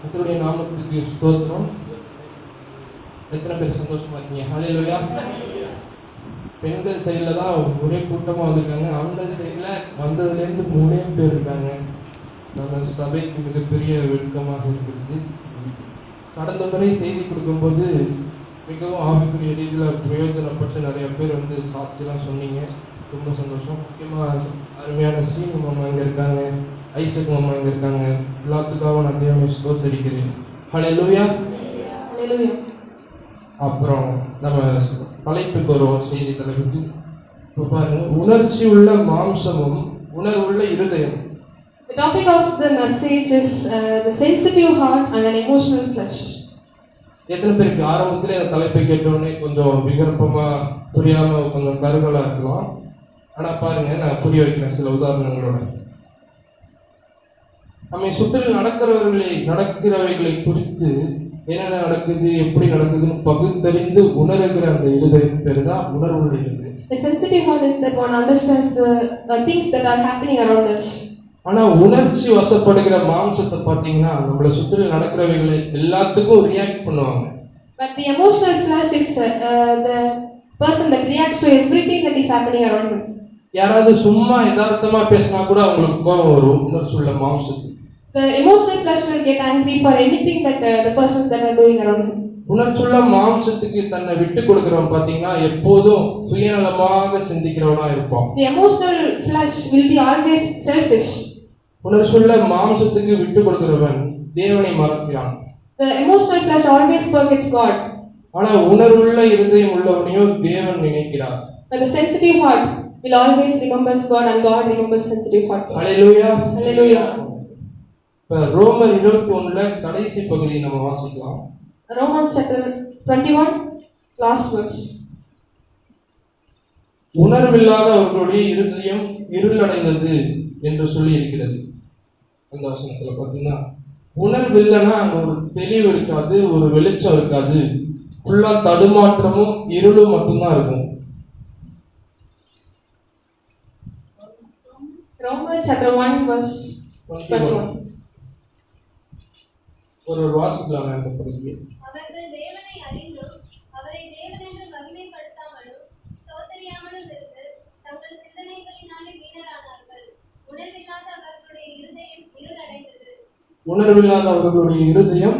கர்த்தருடைய நாமத்துக்கு ஸ்தோத்திரம். எத்தனை பேர் சந்தோஷமா இருக்கீங்க? ஹல்லேலூயா. பெண்கள் சைடில் தான் ஒரே கூட்டமாக வந்திருக்காங்க. ஆண்கள் சைடில் வந்ததுலேருந்து 3 பேர் இருக்காங்க. நம்ம சபைக்கு மிகப்பெரிய வெட்கமாக இருக்கிறது. கடந்த முறை செய்தி கொடுக்கும்போது மிகவும் ஆவிக்குரிய ரீதியில் பிரயோஜனப்பட்டு நிறைய பேர் வந்து சாட்சியெல்லாம் சொன்னீங்க. ரொம்ப சந்தோஷம். முக்கியமாக அருமையான ஸ்ரீனு மாமா இங்கே இருக்காங்க, ஐசக் மாமா இங்கே இருக்காங்க. எல்லாத்துக்காகவும் நான் தேவனை ஸ்தோத்தரிக்கிறேன். ஹல்லேலூயா. Hallelujah. அப்புறம் நம்ம தலைப்புக்கு வருவோம். செய்தி தலைப்புக்கு இப்போ பாருங்க, உணர்ச்சி உள்ள மாம்சமும் உணர்வுள்ள இருதயம். The topic of the message is the sensitive heart and an emotional flesh. எத்தனை பேருக்கு ஆரம்பத்தில் இந்த தலைப்பை கேட்டவுடனே கொஞ்சம் விகற்பமாக புரியாமல் கொஞ்சம் கருகலாக இருக்கலாம். ஆனால் பாருங்க, நான் புரிய வைக்கிறேன் சில உதாரணங்களோட. நம்மை சுற்றில் நடக்கிறவைகளை குறித்து என்னென்ன நடக்குது, எப்படி நடக்குதுன்னு பகுத்தறிந்து உணர்கிற அந்த இருதயம் பேர் தான் உணர்வுள்ள இருதயம். The sensitive heart is that one understands the things that are happening around us. ஆனால் உணர்ச்சி வசப்படுகிற மாம்சத்தை பார்த்தீங்கன்னா நம்மளை சுற்றில் நடக்கிறவைகளை எல்லாத்துக்கும் ரியாக்ட் பண்ணுவாங்க. But the emotional flesh is the person that reacts to everything that is happening around him. யாராவது சும்மா யதார்த்தமா பேசினா கூட அவங்களுக்கு கோபம் வரும். உணர்ச்சி உள்ள மாம்சத்துக்கு The emotional flesh will get angry for anything that the persons that are doing around him. உணர்ச்சியுள்ள மாம்சத்துக்கு தன்னை விட்டு கொடுக்கிறவன் பார்த்தீங்கன்னா எப்போதும் சுயநலமாக சிந்திக்கிறவனா இருப்பான். The emotional flesh will be always selfish. உணர்ச்சியுள்ள மாம்சத்துக்கு விட்டு கொடுக்கிறவன் தேவனை மறக்கிறான். The emotional flesh always forgets God. ஆனா உணர்வுள்ள இருதயம் உள்ளவனையோ தேவன் நினைக்கிறார். But the sensitive heart will always remembers God and God remembers sensitive heart. Hallelujah. Hallelujah. இப்ப ரோமர் 21ல கடைசி பகுதியை நம்ம வாசிக்கலாம். Romans chapter 21 last verse. உணர்வில்லாத அவர்களுடைய இருதயம் இருளடைந்தது என்று சொல்லி இருக்கிறது. அந்த வசனத்துல பார்த்தீங்கன்னா உணர்வில்லைன்னா அங்க ஒரு தெளிவு இருக்காது, ஒரு வெளிச்சம் இருக்காது. ஃபுல்லா தடுமாற்றமும் இருளும் மட்டும்தான் இருக்கும். Romans chapter 1 verse 21. ஒரு வாசிக்கலாம் இந்த பகுதியை. அவர்கள் தேவனை அறிந்தும் அவரை தேவனென்று மகிமைப்படுத்தாமலும் ஸ்தோத்திரியாமலும் இருந்து தங்கள் சிந்தனைகளினாலே வீணரானார்கள். உணர்வில்லாத அவர்களுடைய இருதயம் இருளடைந்தது. உணர்வில்லாத அவர்களுடைய இருதயம்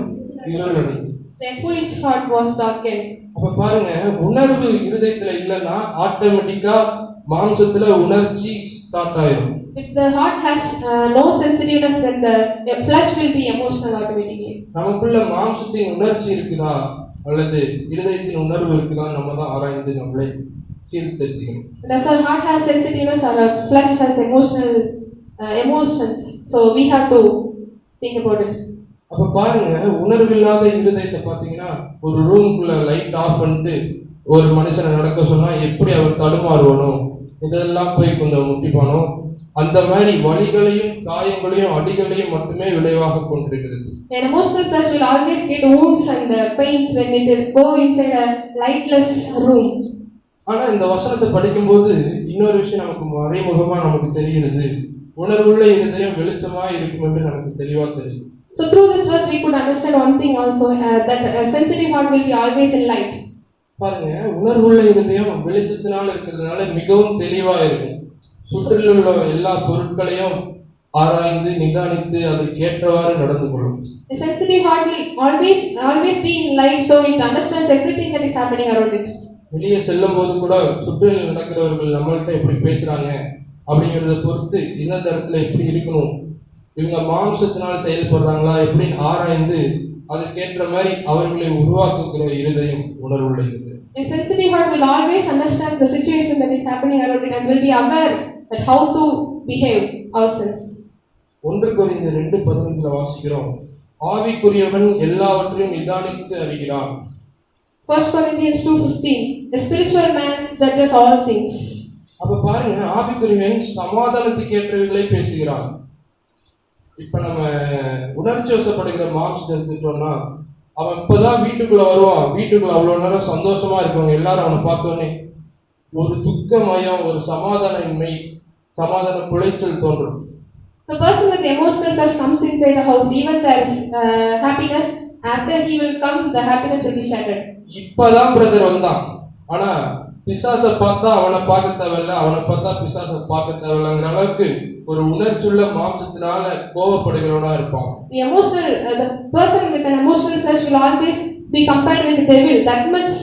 இருளடைந்தது. Their foolish heart was darkened. அப்ப பாருங்க, உணர்வு இருதயத்துல இல்லைன்னா ஆட்டோமேட்டிக்கா மாம்சத்துல உணர்ச்சி ஸ்டார்ட் ஆயிடும். If the heart has no sensitiveness, then the flesh will be emotional automatically. நமக்குள்ள மாம்சத்தின் உணர்ச்சி இருக்குதா அல்லது இருதயத்தின் உணர்வு இருக்குதா நம்ம தான் ஆராய்ந்து நம்மளை சீர்திருத்திக்கணும். Does our heart has sensitiveness or our flesh has emotions? So we have to think about it. அப்ப பாருங்க, உணர்வில்லாத இருதயத்தை பார்த்தீங்கன்னா ஒரு ரூம்குள்ள லைட் ஆஃப் பண்ணிட்டு ஒரு மனுஷனை நடக்க சொன்னா எப்படி அவர் தடுமாறுவனும், இதெல்லாம் போய் கொஞ்சம் முட்டிப்பானோ, அந்த மாதிரி வலிகளையும் காயங்களையும் அடிகளையும் மட்டுமே விளைவாக கொண்டிருக்கிறது. An emotional flesh will always get wounds and pains when it will go inside a lightless room. ஆனா இந்த வசனத்தை படிக்கும்போது இன்னொரு விஷயம் நமக்கு மறைமுகமா நமக்கு தெரிகிறது. உணர்வுள்ள இருதயம் வெளிச்சமா இருக்கும் என்று நமக்கு தெளிவா தெரியும். So through this verse we could understand one thing also, that a sensitive heart will be always in light. பாருங்க, உணர்வுள்ள இருதயம் வெளிச்சத்தினால இருக்கிறதுனால மிகவும் தெளிவா இருக்கும். சுற்றில் உள்ள எல்லா பொருட்களையும் ஆராய்ந்து நிதானித்து அதற்கு ஏற்றவாறு நடந்து கொள்ளும். The sensitive heart will always be in light, so it understands everything that is happening around it. வெளியே செல்லும் போது கூட சுற்றில் நடக்கிறவர்கள் நம்மள்கிட்ட எப்படி பேசுறாங்க அப்படிங்கிறத பொறுத்து இந்த இடத்துல எப்படி இருக்கணும், இவங்க மாம்சத்தினால் செயல்படுறாங்களா எப்படின்னு ஆராய்ந்து அதற்கேற்ற மாதிரி அவர்களை உருவாக்குகிற இருதயம் உணர்வுள்ள இருதயம். A sensitive heart will always understand the situation that is happening around it and will be aware that how to behave ourselves. 1 கொரிந்தியர் 2:15 வாசிக்கிறோம். ஆவிக்குரியவன் எல்லாவற்றையும் நிதானித்து அறிகிறான். 1 Corinthians 2:15. The spiritual man judges all things. அப்ப பாருங்க, ஆவிக்குரியவன் சமாதானத்துக்கு ஏற்றவைகளை பேசுகிறான். இப்ப நம்ம உணர்ச்சி வசப்படுகிற மாம்சத்தை எடுத்துட்டோம்னா அவன் இப்பதான் வீட்டுக்குள்ள வருவான். வீட்டுக்குள்ள அவ்வளவு நேரம் சந்தோஷமா இருக்கவங்க எல்லாரும் அவனை பார்த்தோன்னே ஒரு துக்கமயம், ஒரு சமாதான குலைச்சல் தோன்றும். The person with the emotional flesh comes inside the house, even there is happiness. After he will come, the happiness will be shattered. இப்பதான் பிரதர் வந்தான், ஆனா பிசாசை பார்த்தா அவனை பார்க்க தேவையில்ல, அவனை பார்த்தா பிசாசை பார்க்க தேவையில்லைங்கிற அளவுக்கு ஒரு உணர்ச்சியுள்ள மாம்சத்தினால கோபப்படுகிறவனா இருப்பான். The person with an emotional flesh will always be compared with the devil. That much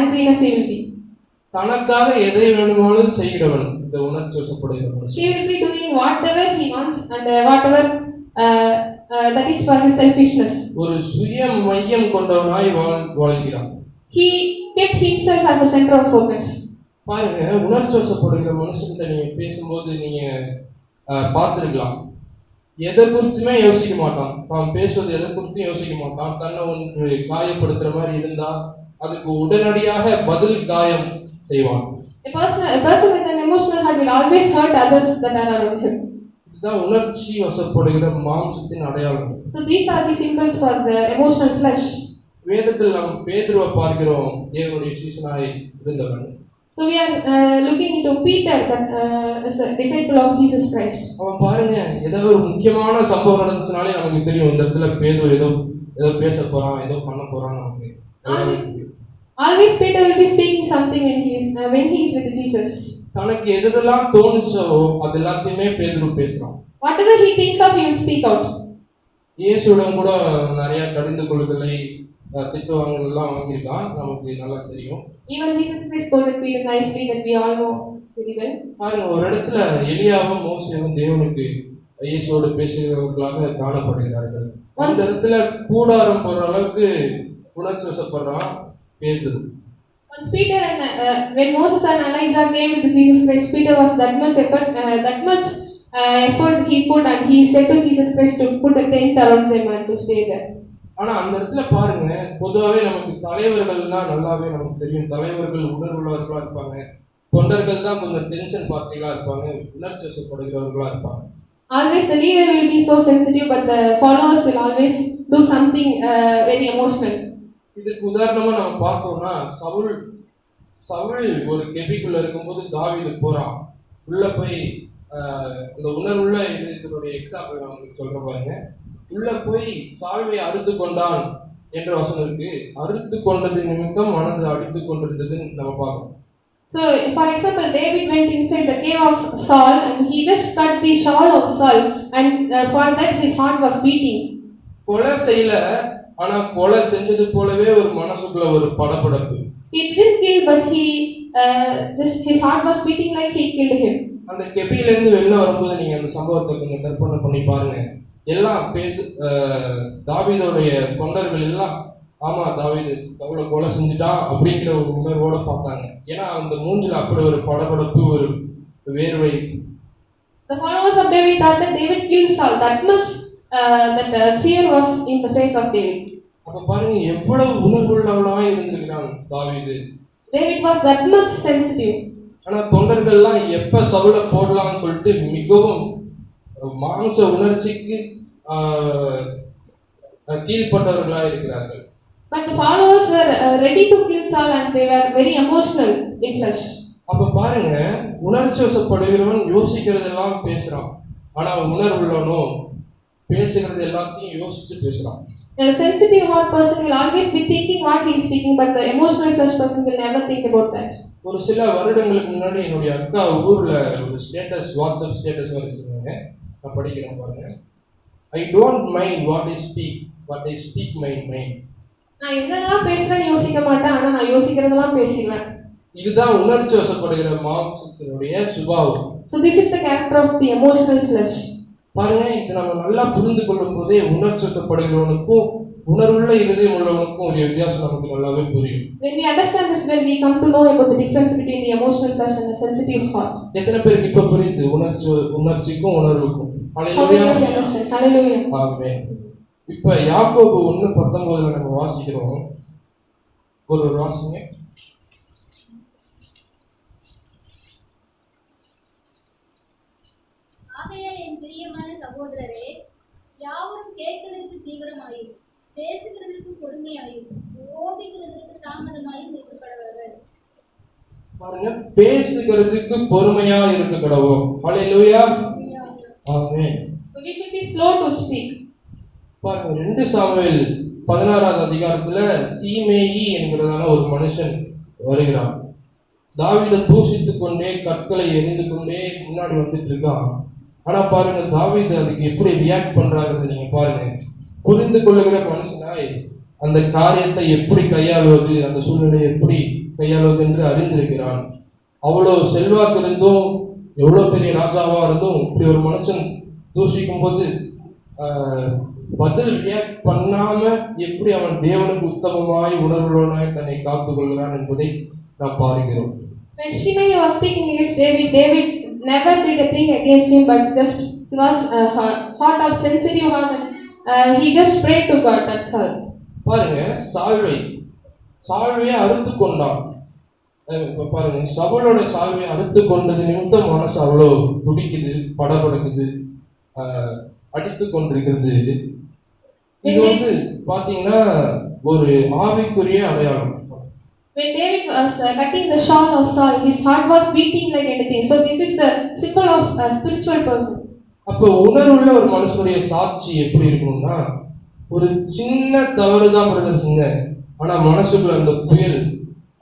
angriness he will be. தனக்காக எதை வேணுமானாலும் செய்கிறவன் இந்த உணர்ச்சி வசப்படுகிறவன். He will be doing whatever he wants and whatever that is for his selfishness. ஒரு சுய மையம் கொண்டவனாய் வாழ்கிறான். He kept himself as a center of focus. பாருங்க, உணர்ச்சி வசப்படுகிற மனுஷன்கிட்ட நீங்க பேசும்போது நீங்க பார்த்திருக்கலாம், எதை குறிச்சுமே யோசிக்க மாட்டான். தான் பேசுவது எதை குறித்தும் யோசிக்க மாட்டான். தன்னை ஒன்று காயப்படுத்துற மாதிரி இருந்தா அதுக்கு உடனடியாக பதில் காயம் செய்வான். A person with an emotional heart will always hurt others that are around him. இதுதான் உணர்ச்சி வசப்படுகிற மாம்சத்தின் அடையாளம். So these are the symbols for the emotional flesh. வேதத்தில் நாம் பேதுருவை பார்க்கிறோம், தேவனுடைய சீசனாய் இருந்தவன். So we are looking into Peter, that is a disciple of Jesus Christ. அவன் பாருங்க, ஏதோ ஒரு முக்கியமான சம்பவம் நடந்துச்சுனாலே நமக்கு தெரியும், இந்த இடத்துல பேதுரு ஏதோ பேச போறான், ஏதோ பண்ண போறான். நமக்கு always Peter will be speaking something when he is with Jesus. தனக்கு எதெல்லாம் தோணுச்சோ அது எல்லாத்தையுமே பேதுரு பேசுறான். Whatever he thinks of, he will speak out. இயேசுவிடம் கூட நிறைய கடிந்து கொள்ளுதலை திட்டு வாங்குறதெல்லாம் வாங்கியிருக்கான், நமக்கு நல்லா தெரியும். Even Jesus Christ quoted Peter nicely, that we all know very well. பாருங்க, ஒரு இடத்துல எலியாவும் மோசேவும் தேவனுக்கு இயேசுவோடு பேசுகிறவர்களாக காணப்படுகிறார்கள். அந்த இடத்துல கூடாரம் போற அளவுக்கு உணர்ச்சி வசப்படுறான் பேதுரு. Once Peter and when Moses and Elijah came with Jesus Christ, Peter was that much effort he put, and he said to Jesus Christ to put a tent around them and to stay there. ஆனா அந்த இடத்துல பாருங்க, பொதுவாகவே நமக்கு தலைவர்கள்லாம் நல்லாவே நமக்கு தெரியும். தலைவர்கள் உணர்வுள்ளவர்களா இருப்பாங்க, தொண்டர்கள் தான் கொஞ்சம் டென்ஷன் பார்ட்டிகளா இருப்பாங்க, உணர்ச்சி வசப்படுகிறவர்களா இருப்பாங்க. Always the leader will be so sensitive, but the followers will always do something very emotional. இதுக்கு உதாரணமா நம்ம பார்த்தோம்னா, சவுல் ஒரு கெபிக்குள்ள இருக்கும்போது தாவீது போறான். உள்ள போய் இந்த உணர்வுள்ள இதனுடைய எக்ஸாம்பிள் நான் சொல்ற பாருங்க. உள்ள போய் சால்வை அறுத்து கொண்டான் என்ற வசனம் இருக்கு. அறுத்து கொண்டது நிமித்தம் மனது அடித்து கொண்டிருந்ததுன்னு நம்ம பார்க்கணும். So, for example, David went inside the cave of Saul and he just cut the shawl of Saul, and for that his heart was beating. கொலை செய்யல, ஆனா கொலை செஞ்சது போலவே ஒரு மனசுக்குள்ள ஒரு படபடப்பு. He didn't kill, but he just his heart was beating like he killed him. அந்த கெபில இருந்து வெளில வரும்போது நீங்க அந்த சம்பவத்தை கொஞ்சம் கற்பனை பண்ணி பாருங்க. எல்லாம் தாவீதுடைய தொண்டர்கள் எல்லாம், ஆமா தாவீது சவுலை கொலை செஞ்சுட்டான் அப்படிங்கிற ஒரு உணர்வோட பார்த்தாங்க. ஏன்னா அந்த மூஞ்சில அப்படி ஒரு படபடப்பு, ஒரு வேர்வை. The followers of David thought that David killed Saul. That much fear was in the face of David. அப்ப பாருங்க எவ்வளவு உணர்வுள்ளவனா இருந்திருக்கிறான் தாவீது. David was that much sensitive. ஆனா தொண்டர்கள்லாம் எப்ப சவுலை போடலாம்னு சொல்லிட்டு மிகவும் மாம்ச உணர்ச்சிக்கு கீழ்பட்டவர்களா இருக்கிறார்கள். But the followers were ready to kill Saul and they were very emotional in flesh. அப்ப பாருங்க, உணர்ச்சி வசப்படுகிறவன் யோசிக்கிறதெல்லாம் பேசுறான், ஆனா உணர்வுள்ளவனோ பேசுகிறது எல்லாத்தையும் யோசிச்சு பேசுறான். A sensitive heart person will always be thinking what he is speaking, but the emotional flesh person will never think about that. ஒரு சில வருடங்களுக்கு முன்னாடி என்னுடைய அக்கா ஊர்ல ஒரு ஸ்டேட்டஸ், வாட்ஸ்அப் ஸ்டேட்டஸ் வச்சிருந்தாங்க. நான் படிக்கிறேன் பாருங்க. I don't mind what I speak, but I speak my mind. நான் என்னெல்லாம் பேசுறேன்னு யோசிக்க மாட்டேன், ஆனா நான் யோசிக்கிறதெல்லாம் பேசுவேன். இதுதான் உணர்ச்சி வசப்படுகிற மாம்சத்தினுடைய சுபாவம். So this is the character of the emotional flesh. பாருங்க, இது நம்ம நல்லா புரிந்து கொள்ளும் போதே உணர்ச்சி வசப்படுகிறவனுக்கும் உணர்வுள்ள இதயம் உள்ளவனுக்கும் ஒரு வித்தியாசம் நமக்கு நல்லாவே புரியும். When we understand this well, we come to know about the difference between the emotional flesh and the sensitive heart. எத்தனை பேருக்கு இப்ப புரியுது உணர்ச்சிக்கும் உணர்வுக்கும்? ஹalleluya. Hallelujah. ஆமென். இப்ப யாக்கோபு 1:19 நம்ம வாசிக்கிறோம். ஒரு வாசிங்க. ஆகையால் என் பிரியமான சகோதரரே, யாவரும் கேட்கிறதற்கு தீவிரமாயும் பேசுகிறதற்கு பொறுமையாயும் கோபிக்கிறதற்கு தாமதமாயும் இருக்க கடவர்கள். பாருங்க, பேசுகிறதுக்கு பொறுமையா இருக்க கடவோம். ஹalleluya. ஆமென். slow to speak. பாருங்க 2 சாமுவேல் 16வது அதிகாரத்துல சீமேயி என்கிறதான ஒரு மனுஷன் வருகிறான். தாவீதை தூஷித்து கொண்டே கற்களை எரிந்து கொண்டே முன்னாடி வந்துட்டு இருக்கான். ஆனா பாருங்க தாவீது அதுக்கு எப்படி ரியாக்ட் பண்றாங்கிறது நீங்க பாருங்க. புரிந்து கொள்ளுகிற மனுஷனாய் அந்த காரியத்தை எப்படி கையாளுவது, அந்த சூழ்நிலையை எப்படி கையாளுவது என்று அறிந்திருக்கிறான். அவ்வளவு செல்வாக்கு இருந்தும், எவ்வளவு பெரிய ராஜாவா இருந்தும் இப்படி ஒரு மனுஷன் தூஷிக்கும் போது பதில் ரியாக்ட் பண்ணாம எப்படி அவன் தேவனுக்கு உத்தமமாய் உணர்வுள்ளவனாய் தன்னை காத்துக் கொள்கிறான் என்பதை நாம் பார்க்கிறோம். When Shimei was speaking against David, David never did a thing against him, but just he was a heart of sensitive heart, and he just prayed to God. That's all. பாருங்க சால்வையை அறுத்து கொண்டான். பாருங்க சவுலோட சால்வையை அறுத்து கொண்டது நிமித்தம் மனசு அவ்வளோ துடிக்குது, படபடுக்குது, அடித்து கொண்டிருக்கிறது. இது வந்து பாத்தீங்கன்னா ஒரு ஆவிக்குரிய அடையாளம். When David was cutting the shawl of Saul, his heart was beating like anything. So this is the symbol of a spiritual person. அப்போ உணர்வுள்ள ஒரு மனுஷனுடைய சாட்சி எப்படி இருக்கணும்னா, ஒரு சின்ன தவறு தான் பிரதர் செஞ்ச, ஆனா மனசுக்குள்ள அந்த புயல்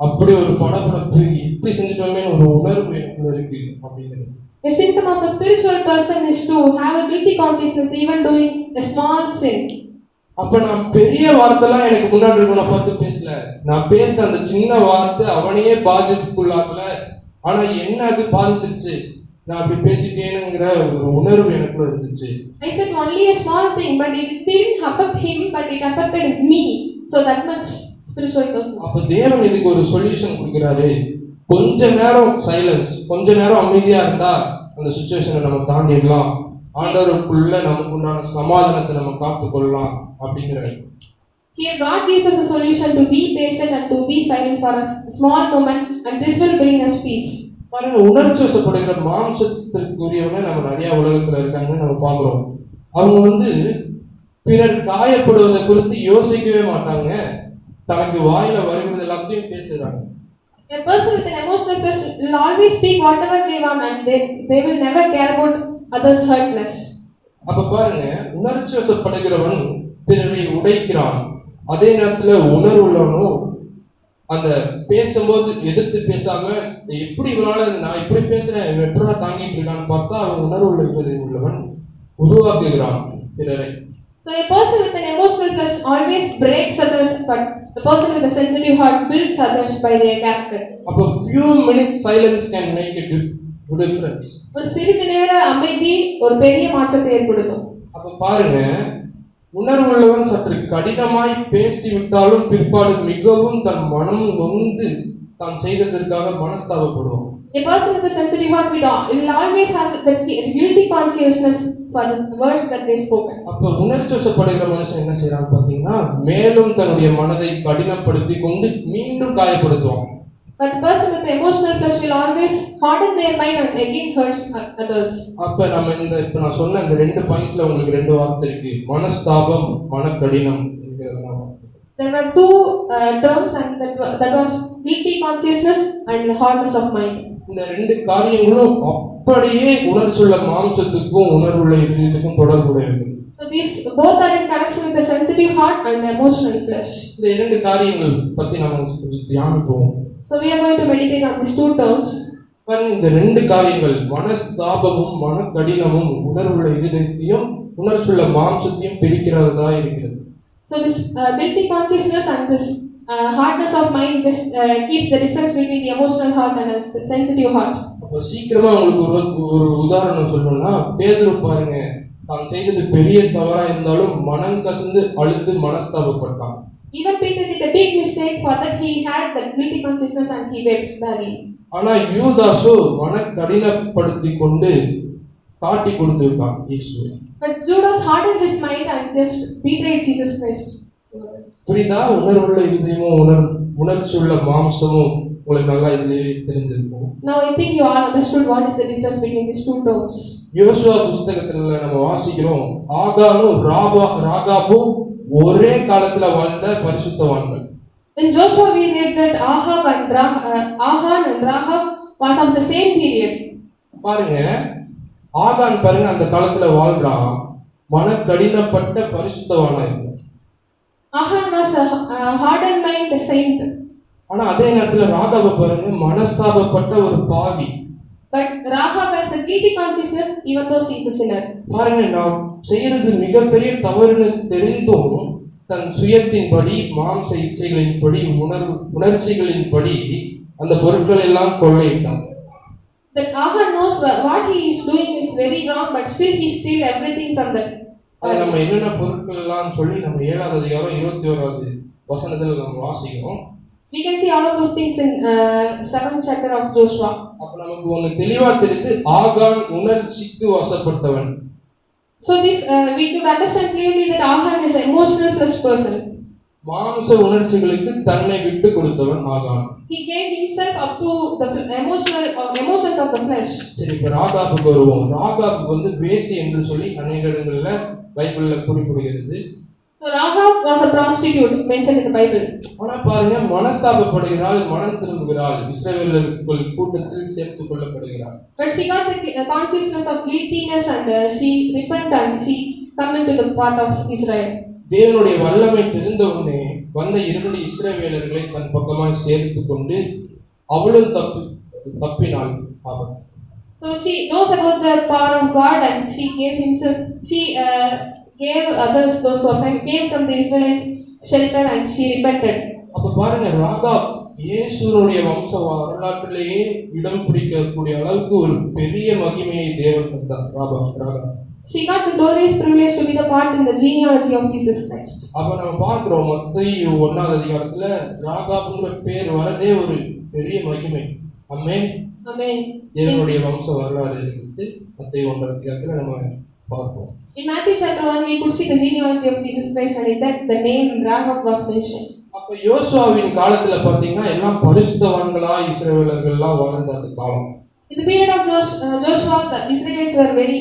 அப்படி ஒரு படபடப்பு, இப்படி செஞ்சுட்டோமே ஒரு உணர்வு எனக்குள்ள இருக்கு அப்படிங்கிறது. A symptom of a spiritual person is to have a guilty consciousness even doing a small sin. அப்ப நான் பெரிய வார்த்தைலாம் எனக்கு முன்னாடி இருக்கவனை பார்த்து பேசல, நான் பேசின அந்த சின்ன வார்த்தை அவனையே பாதிப்புக்குள்ளாகல, ஆனா என்ன அது பாதிச்சிருச்சு, நான் அப்படி பேசிட்டேனுங்கிற ஒரு உணர்வு எனக்குள்ள இருந்துச்சு. I said only a small thing, but it didn't affect him, but it affected me. So that much spiritual person. அப்ப தேவன் இதுக்கு ஒரு சொல்யூஷன் கொடுக்கிறாரு. கொஞ்ச நேரம் சைலன்ஸ், கொஞ்ச நேரம் அமைதியா இருந்தா அந்த சிச்சுவேஷனை நம்ம தாண்டிடலாம், ஆண்டவருக்குள்ள நமக்கு உண்டான சமாதானத்தை நம்ம காத்துக்கொள்ளலாம் அப்படிங்கிறாரு. Here God gives us a solution to be patient and to be silent for a small moment, and this will bring us peace. பாருங்க உணர்ச்சி வசப்படுகிற மாம்சத்திற்குரியவங்க நம்ம நிறைய உலகத்துல இருக்காங்கன்னு நம்ம பாக்குறோம். அவங்க வந்து பிறர் காயப்படுவதை குறித்து யோசிக்கவே மாட்டாங்க, தனக்கு வாயில வருகிறது எல்லாத்தையும் பேசுறாங்க. A person with an emotional person will always speak whatever they want, and they will never care about others' hurtness. அப்ப பாருங்க உணர்ச்சி வசப்படுகிறவன் பிறரை உடைக்கிறான், அதே நேரத்துல உணர்வுள்ளவனும் அந்த பேசும்போது எதிர்த்து பேசாம எப்படி இவனால நான் இப்படி பேசுறேன் இவன் எப்படா தாங்கிட்டு இருக்கான்னு பார்த்தா அவன் உணர்வு உள்ளவன் உருவாக்குகிறான் பிறரை. So a person with an emotional flesh always breaks others, but the person with a sensitive heart builds others by their character. அப்ப few minutes silence can make a difference. ஒரு சிறிது நேர அமைதி ஒரு பெரிய மாற்றத்தை ஏற்படுத்தும். அப்ப பாருங்க உணர்வுள்ளவன் சற்று கடினமாய் பேசிவிட்டாலும் பிற்பாடு மிகவும் தன் மனம் நொந்து தான் செய்ததற்காக மனஸ்தாபப்படுவான். A person with a sensitive heart will always have the guilty consciousness for the words that they spoken. அப்ப உணர்ச்சி வசப்படுகிற மனுஷன் என்ன செய்யறான்னு பாத்தீங்கன்னா மேலும் தன்னுடைய மனதை கடினப்படுத்தி கொண்டு மீண்டும் காயப்படுத்துவான். But the person with the emotional flesh will always harden their mind and again hurts others. அப்ப நம்ம இப்ப நான் சொன்ன இந்த 2 பாயிண்ட்ஸ்ல உங்களுக்கு 2 வார்த்தை இருக்கு, மனஸ்தாபம், மனக்கடினம் என்கிறதெல்லாம் வார்த்தை. There were 2 terms, and that was guilty consciousness and the hardness of mind. இந்த 2 காரியங்களும் அப்படியே உணர்ச்சியுள்ள மாம்சத்துக்கும் உணர்வுள்ள இதயத்துக்கும் தொடர்புடையது. So these both are in connection with the sensitive heart and the emotional flesh. இந்த 2 காரியங்கள் பத்தி நாம கொஞ்சம் தியானிப்போம். So we are going to meditate on these 2 terms. பாருங்க இந்த 2 காரியங்கள் மனஸ்தாபமும் மனக்கடினமும் உணர்வுள்ள இதயத்தையும் உணர்ச்சியுள்ள மாம்சத்தையும் பிரிக்கிறதா இருக்கிறது. So this guilty consciousness and this hardness of mind just keeps the difference between the emotional heart and the sensitive heart. அப்ப சீக்கிரமா உங்களுக்கு ஒரு உதாரணம் சொல்லணும்னா பேதுரு பாருங்க, தான் செய்தது பெரிய தவறா இருந்தாலும் மனம் கசந்து அழுது மனஸ்தாபப்பட்டான். Even Peter did a big mistake, for that he had the guilty consciousness and he wept badly. ஆனா யூதாசு மனக்கடினப்படுத்தி கொண்டு காட்டி கொடுத்து விட்டான் இயேசுவை. But Judas hardened his mind and just betrayed Jesus Christ. புரியுதா? உணர்வுள்ள இதயமும் உணர்ச்சியுள்ள மாம்சமும் உங்களுக்கு நல்லா இதுலயே தெரிஞ்சிருக்கும். Now I think you all understood what is the difference between these 2 terms. யோசுவா புத்தகத்துல நம்ம வாசிக்கிறோம், ஆகானும் ராகாபும் ஒரே காலத்துல வாழ்ந்த பரிசுத்தவான்கள். In Joshua we read that Ahan and Rahab was of the same period. பாருங்க ஆகான் பாருங்க அந்த காலத்துல வாழ்றான், மன கடினப்பட்ட பரிசுத்தவானா இருந்தான். Achan was a hardened mind saint. ஆனா அதே நேரத்துல ராகாப பாருங்க, மனஸ்தாபப்பட்ட ஒரு பாவி. But Rahab has a guilty consciousness even though she is a sinner. பாருங்க, நாம் செய்யறது மிகப்பெரிய தவறுன்னு தெரிந்தும் தன் சுயத்தின்படி, மாம்ச இச்சைகளின்படி, உணர்ச்சிகளின்படி அந்த பொருட்கள் எல்லாம் கொள்ளையிட்டான். That Achan knows what he is doing is very wrong, but still he steal everything from that. அது நம்ம என்னென்ன பொருட்கள் எல்லாம் சொல்லி நம்ம 7வது அதிகாரம் 21வது வசனத்துல நம்ம வாசிக்கிறோம். We can see all of those things in 7th chapter of Joshua. அப்ப நமக்கு ஒண்ணு தெளிவா தெரியுது, ஆகான் உணர்ச்சிக்கு வசப்பட்டவன். So this we could understand clearly that Achan is an emotional flesh person. மாம்ச உணர்ச்சிகளுக்கு தன்னை விட்டு கொடுத்தவன் ஆகான். He gave himself up to the emotions of the flesh. சரி, இப்ப ராகாபுக்கு வருவோம். ராகாபுக்கு வேசி என்று சொல்லி அநேக இடங்கள்ல பைபிள்ல குறிப்பிடுகிறது. So Rahab was a prostitute mentioned in the Bible. ஆனா பாருங்க, மனஸ்தாபப்படுகிறாள், மனம் திரும்புகிறாள், இஸ்ரவேலர்கள் கூட்டத்தில் சேர்த்துக் கொள்ளப்படுகிறாள். But she got the consciousness of guiltiness and she repented and she come into the part of Israel. தேவனுடைய வல்லமை தெரிந்தவுடனே வந்த 2 இஸ்ரவேலர்களை தன் பக்கமாய் சேர்த்து கொண்டு அவளும் தப்பினாள். அவள் So she knows about the power of God and she gave others, those who came from the Israelites, shelter and she repented. அப்ப பாருங்க, ராகாப் இயேசுனுடைய வம்ச வரலாற்றிலேயே இடம் பிடிக்கக்கூடிய அளவுக்கு ஒரு பெரிய மகிமையை தேவன் தந்தார். Rahab She got the glorious privilege to be the part in the genealogy of Jesus Christ. அப்ப நம்ம பார்க்கிறோம், மத்தேயு 1வது அதிகாரத்துல ராகாப்ங்கிற பேர் வரதே ஒரு பெரிய மகிமை. ஆமென். Amen. தேவனுடைய வம்ச வரலாறு இருக்கு. மத்தேயு 1வது அதிகாரத்துல நம்ம பார்ப்போம். In Matthew chapter 1 we could see the genealogy of Jesus Christ and in that the name Rahab was mentioned. அப்ப யோசுவாவின் காலத்துல பாத்தீங்கன்னா எல்லாம் பரிசுத்தவான்களா இஸ்ரவேலர்கள் எல்லாம் வாழ்ந்த அந்த காலம். In the period of Joshua, the Israelites were very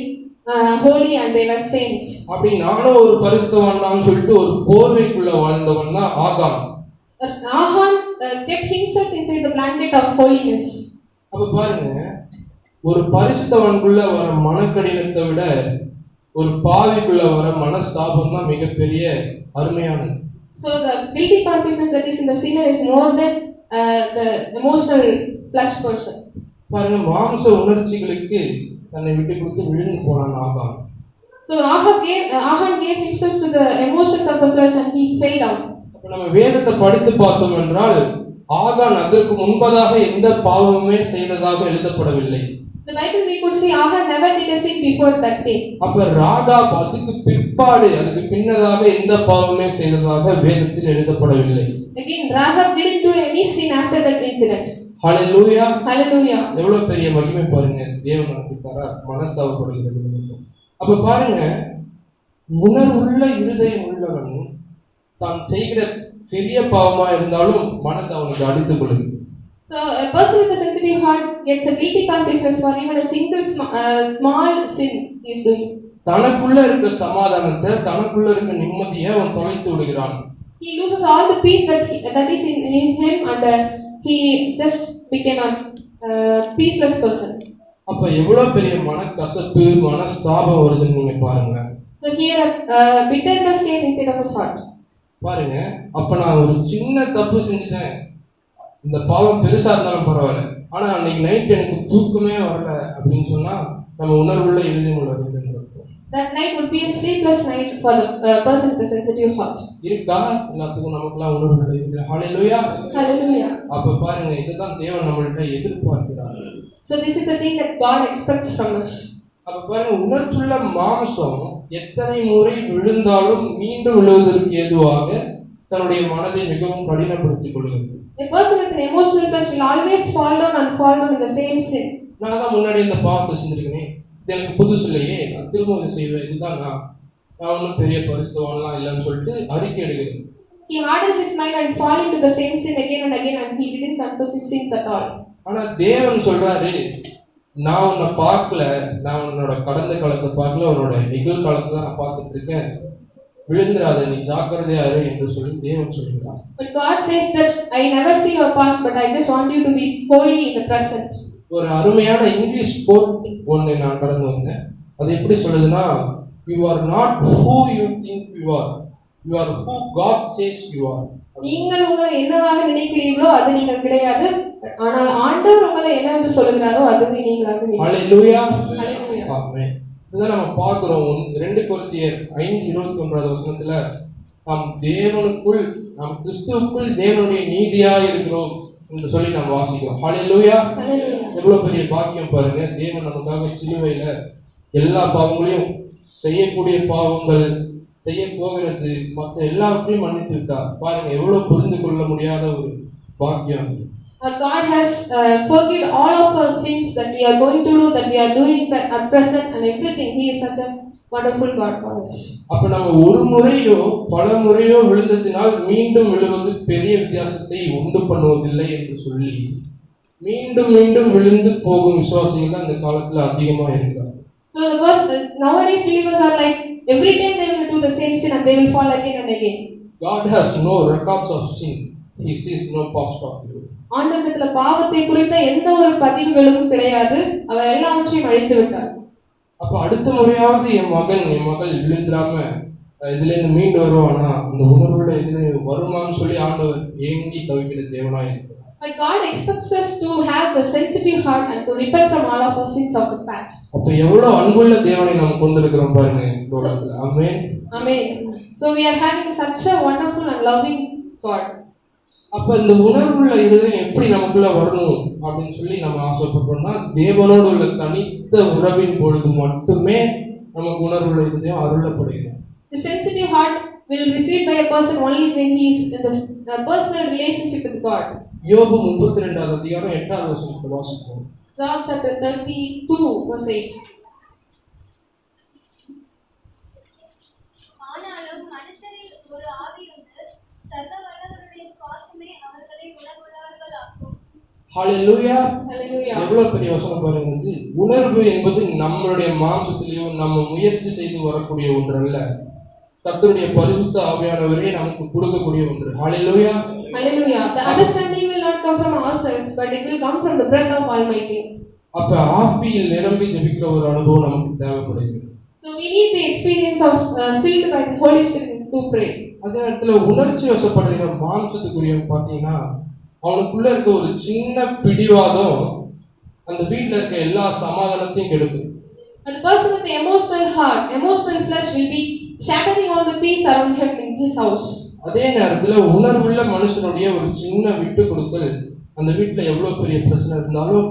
holy and they were saints. அப்படி நானும் ஒரு பரிசுத்தவான்தான் சொல்லிட்டு ஒரு போர்வைக்குள்ள வாழ்ந்தவன் தான் ஆகான். Achan kept himself inside the blanket of holiness. அப்ப பாருங்க, ஒரு பரிசுத்தவான்குள்ள வர மனக்கடினத்தை விட ஒரு பாவிக்குள்ள வர மனஸ்தாபம் தான் மிகப்பெரிய அருமையானது. So the guilty consciousness that is in the sinner is more than the emotional flesh person. பாருங்க, மாம்ச உணர்ச்சிகளுக்கு தன்னை விட்டு கொடுத்து விழுந்து போனான் ஆகான். So Achan gave himself to the emotions of the flesh and he fell down. அப்ப நம்ம வேதத்தை படித்து பார்த்தோம் என்றால் ஆகான் அதற்கு முன்பதாக எந்த பாவமுமே செய்ததாக எழுதப்படவில்லை. The Bible we could see Achan never did a sin before that day. அப்ப ராகாப் அதுக்கு பின்னதாக எந்த பாவமே செய்ததாக வேதத்தில் எழுதப்படவில்லை. Again Rahab didn't do any sin after that incident. Hallelujah. Hallelujah. எவ்வளவு பெரிய மகிமை பாருங்க, தேவன் நமக்கு தரார் மனஸ்தாபப்படுகிறது நிமித்தம். அப்ப பாருங்க, உணர்வுள்ள இருதயம் உள்ளவன் தான் செய்கிற சிறிய பாவமா இருந்தாலும் மனதை அவனுக்கு அடித்துக் கொள்ளுது. So a person with a sensitive heart gets a guilty consciousness for even a single small sin he is doing. தனக்குள்ள இருக்க சமாதானத்தை, தனக்குள்ள இருக்க நிம்மதியை அவன் தொலைத்து விடுகிறான். He loses all the peace that is in him and he just became a peaceless person. அப்ப எவ்வளவு பெரிய மனக்கசப்பு, மனஸ்தாபம் வருதுன்னு நீங்க பாருங்க. So here bitterness came inside of his heart. பாருங்க, அப்ப நான் ஒரு சின்ன தப்பு செஞ்சுட்டேன், இந்த பாவம் பெருசா இருந்தாலும் பரவாயில்ல, ஆனா அன்னைக்கு நைட் எனக்கு தூக்கமே வரல அப்படின்னு சொன்னா நம்ம உணர்வுள்ள இருதயம் உள்ளவர்கள். That night would be a sleepless night for the person with a sensitive heart. இருக்கா? எல்லாத்துக்கும் நமக்குலாம் உணர்வுள்ள இருக்கு. ஹல்லேலூயா. Hallelujah. அப்ப பாருங்க, இதுதான் தேவன் நம்மள்ட்ட எதிர்பார்க்கிறார். So this is the thing that God expects from us. அப்ப பாருங்க, உணர்வுள்ள மாம்சம் எத்தனை முறை விழுந்தாலும் மீண்டும் விழுவதற்கு ஏதுவாக தன்னுடைய மனதை மிகவும் கடினப்படுத்திக் கொள்கிறது. A person with an emotional flesh will always fall down in the same sin. நான் தான் முன்னாடி இந்த பாவத்தை செஞ்சிருக்கேனே, இது எனக்கு புதுசு இல்லையே, நான் திரும்ப இதை செய்வேன், இதுதான் நான் ஒன்றும் பெரிய பரிசுத்தவான்லாம் இல்லைன்னு சொல்லிட்டு அறிக்கை எடுக்கிறது. He hardened his mind and fall into the same sin again and again and he didn't confess his sins at all. ஆனா தேவன் சொல்றாரு, நான் உன்னை பார்க்கல, நான் உன்னோட கடந்த காலத்தை பார்க்கல, உன்னோட நிகழ்காலத்தை தான் நான் பார்த்துட்டு இருக்கேன், விழுந்துராத, நீ ஜாக்கிரதையா இரு என்று சொல்லி தேவன் சொல்கிறார். But God says that I never see your past, but I just want you to be holy in the present. ஒரு அருமையான இங்கிலீஷ் கோட் ஒன்று நான் கடந்து வந்தேன். அது எப்படி சொல்லுதுன்னா, you are not who you think you are who God says you are. நீங்கள் உங்களை என்னவாக நினைக்கிறீர்களோ அது நீங்கள் கிடையாது, ஆனால் ஆண்டவர் உங்களை என்னவென்று சொல்கிறாரோ அதுவே நீங்களாக இருக்கிறீர்கள். ஹalleluya. ஹalleluya. ஆமென். இதான் நம்ம பார்க்கிறோம் 2 கொரிந்தியர் 5:21 நாம் தேவனுக்குள், நாம் கிறிஸ்துவுக்குள் தேவனுடைய நீதியாய் இருக்கிறோம் என்று சொல்லி நாம் வாசிக்கிறோம். ஹalleluya. ஹalleluya. எவ்வளவு பெரிய பாக்கியம் பாருங்க. தேவன் நமக்காக சிலுவையில எல்லா பாவங்களையும், செய்யக்கூடிய பாவங்கள், செய்ய போகிறது, மற்ற எல்லாவற்றையும் மன்னித்து விட்டார். பாருங்க எவ்வளவு புரிந்து கொள்ள முடியாத ஒரு பாக்கியம். God has forgiven all of our sins that we are going to do, that we are doing at present and everything. He is such a wonderful God for us. அப்ப நம்ம ஒரு முறையோ பல முறையோ விழுந்ததினால் மீண்டும் விழுவது பெரிய வித்தியாசத்தை உண்டு பண்ணுவதில்லை என்று சொல்லி மீண்டும் மீண்டும் விழுந்து போகும் விசுவாசிகள் அந்த காலத்துல அதிகமா இருக்கிறாங்க. So the verse, nowadays believers are like every time they will do the same sin and they will fall again and again. God has no records of sin. He sees no past of you. ஆண்டவரிடத்துல பாவத்தை குறித்த எந்த ஒரு பதிவுகளும் கிடையாது, அவர் எல்லாவற்றையும் அழித்து விட்டார். அப்ப அடுத்த முறையாவது என் மகள் விழுந்துடாம இதுல இருந்து மீண்டு வருவானா, அந்த உணர்வுல இது வருமான்னு சொல்லி ஆண்டவர் ஏங்கி தவிக்கிற தேவனா இருக்கிறார். But God expects us to have the sensitive heart and to repent from all of our sins of the past. அப்ப எவ்வளவு அன்புள்ள தேவனை நாம் கொண்டிருக்கிறோம் பாருங்க இந்த உலகத்துல. ஆமென். Amen. So we are having such a wonderful and loving God. அப்ப இந்த உணர்வுள்ள இருதயம் எப்படி நமக்குள்ள வரணும் அப்படின்னு சொல்லி நம்ம ஆசைப்பட்டோம்னா, தேவனோடு உள்ள தனித்த உறவின் பொழுது மட்டுமே நமக்கு உணர்வுள்ள இருதயம் அருளப்படுகிறது. The sensitive heart will receive by a person only when he is in the personal relationship with God. யோபு 32:8 வாசிப்போம். Job chapter 32 verse 8. ஆனாலும் மனுஷரில் ஒரு ஆவி உண்டு, சர்வ வல்லவருடைய சுவாசமே அவர்களை உணர்வுள்ளவர்கள் ஆக்கும். ஹalleluya. Hallelujah. எவ்வளவு பெரிய வசனம் பாருங்க. இது உணர்வு என்பது நம்மளுடைய மாம்சத்திலேயோ நம்ம முயற்சி செய்து வரக்கூடிய ஒன்று அல்ல. கர்த்தருடைய பரிசுத்த ஆவியானவரே நமக்கு கொடுக்கக்கூடிய ஒன்று. ஹalleluya. Hallelujah. The understanding will not come from ourselves, but it will come from the breath of Almighty. அப்ப ஆவியில் நிரம்பி ஜெபிக்கிற ஒரு அனுபவம் நமக்கு தேவைப்படுகிறது. So we need the experience of filled by the Holy Spirit to pray. அதே நேரத்துல உணர்ச்சி வசப்படுகிற மாம்சத்துக்குரியவன் பார்த்தீங்கன்னா, அவனுக்குள்ள இருக்க ஒரு சின்ன பிடிவாதம் அந்த வீட்டுல இருக்க எல்லா சமாதானத்தையும் கெடுக்கும். And the person with the emotional heart, emotional flesh will be shattering all the peace around him in his house. அதே நேரத்துல உணர்வுள்ள மனுஷனுடைய ஒரு சின்ன விட்டு கொடுத்தல் அந்த வீட்டுல எவ்வளவு பெரிய பிரச்சனை இருந்தாலும்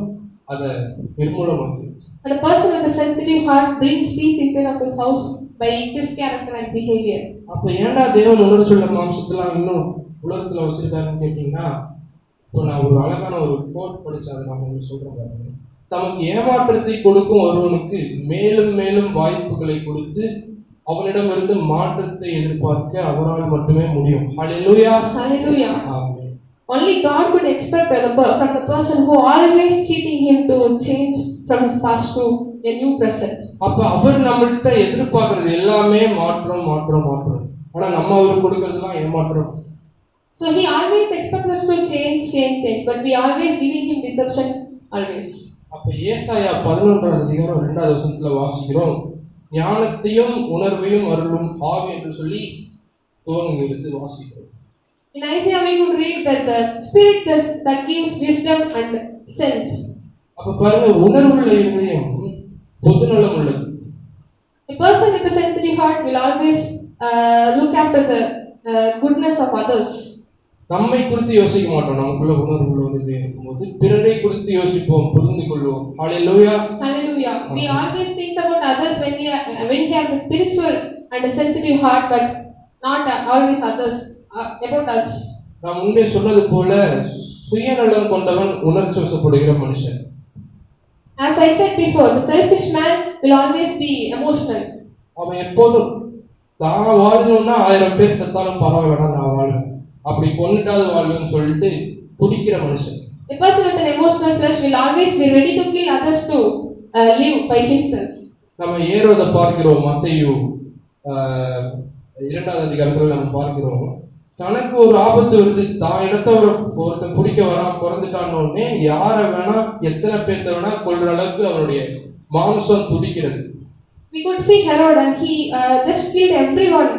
அதை நிர்மூலமாக்கு. And a person with a sensitive heart brings peace inside of his house by his character and behavior. அப்ப ஏன்டா தேவன் உணர்ச்சியுள்ள மாம்சத்தெல்லாம் இன்னும் உலகத்துல வச்சிருக்காருன்னு கேட்டீங்கன்னா, இப்போ நான் ஒரு அழகான ஒரு கோட் படிச்சு அதை நான் உங்களுக்கு சொல்றேன் பாருங்க. தமக்கு ஏமாற்றத்தை கொடுக்கும் ஒருவனுக்கு மேலும் மேலும் வாய்ப்புகளை கொடுத்து அவனிடமிருந்து மாற்றத்தை எதிர்பார்க்க அவரால் மட்டுமே முடியும். ஹalleluya. Hallelujah. Amen. Only God could expect from the person who always cheating him to change from his past to a new present. அப்ப அவர் நம்மள்ட்ட எதிர்பார்க்கிறது எல்லாமே மாற்றம் மாற்றம் மாற்றம். ஆனா நம்ம அவருக்கு கொடுக்கறதுலாம் ஏமாற்றம். So he always expects us to change, but we always giving him deception always. அப்ப ஏசாயா 11:2 வாசிக்கிறோம், ஞானத்தையும் உணர்வையும் அருளும் ஆவி என்று சொல்லி துவங்கி எடுத்து வாசிக்கிறோம். In Isaiah we could read that the spirit that gives wisdom and sense. அப்ப பாருங்க, உணர்வுள்ள இருதயம் பொதுநலம் உள்ளது. A person with a sensitive heart will always look after the goodness of others. நம்மை குறித்து யோசிக்க மாட்டோம். நமக்குள்ள உணர்வுள்ள ஒரு இதயம் இருக்கும்போது பிறரை குறித்து யோசிப்போம், புரிந்து கொள்வோம். ஹalleluya. Hallelujah. We always think about others when we have a spiritual and a sensitive heart, but not always others about us. நான் முன்பே சொன்னது போல சுயநலம் கொண்டவன் உணர்ச்சி வசப்படுகிற மனுஷன். As I said before, the selfish man will always be emotional. அவன் எப்போதும் தான் வாழணும்னா 1000 பேர் செத்தாலும் பரவாயில்லடா நான் வாழ்வேன், அப்படி கொண்டுட்டாவது வாழ்வேன்னு சொல்லிட்டு துடிக்கிற மனுஷன். A person with an emotional flesh will always be ready to kill others to live by himself. நம்ம ஏரோதை பார்க்கிறோம். மத்தேயு 2வது அதிகாரத்துல நம்ம பார்க்கிறோம், தனக்கு ஒரு ஆபத்து வருது, தான் இடத்த ஒருத்தன் பிடிக்க வரான், பிறந்துட்டான்னு யாரை வேணா எத்தனை பேர்த்த வேணா கொள்ற அளவுக்கு அவருடைய மாம்சம் துடிக்கிறது. We could see Herod and he just killed everyone.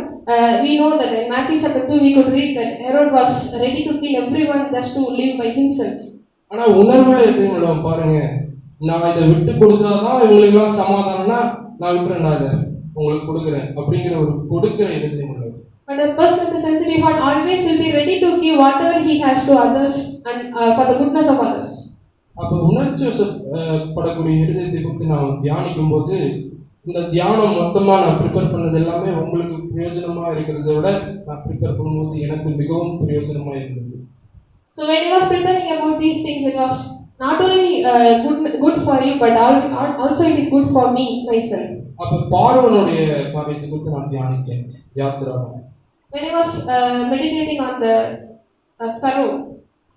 We know that in Matthew chapter 2 we could read that Herod was ready to kill everyone just to live by himself. ஆனா உணர்வுல எதையும் விடுவோம் பாருங்க, நான் இதை விட்டு கொடுத்தாதான் இவங்களுக்கெல்லாம் சமாதானம்னா நான் விட்டுறேன், அதை உங்களுக்கு கொடுக்குறேன் அப்படிங்கிற ஒரு கொடுக்கிற இதயம் உள்ளது. But a person with a sensitive heart always will be ready to give whatever he has to others and for the goodness of others. அப்ப உணர்ச்சி வசப்படக்கூடிய இருதயத்தை குறித்து நான் தியானிக்கும் போது, இந்த தியானம் மொத்தமா நான் ப்ரிப்பேர் பண்ணது எல்லாமே உங்களுக்கு பிரயோஜனமா இருக்கிறத விட நான் ப்ரிப்பேர் பண்ணும்போது எனக்கு மிகவும் பிரயோஜனமா இருந்தது. So when I was preparing about these things, it was not only good for you, but also it is good for me myself. அப்ப பார்வோனுடைய காரியத்தை குறித்து நான் தியானித்தேன் யாத்திராவை. When I was meditating on the Pharaoh,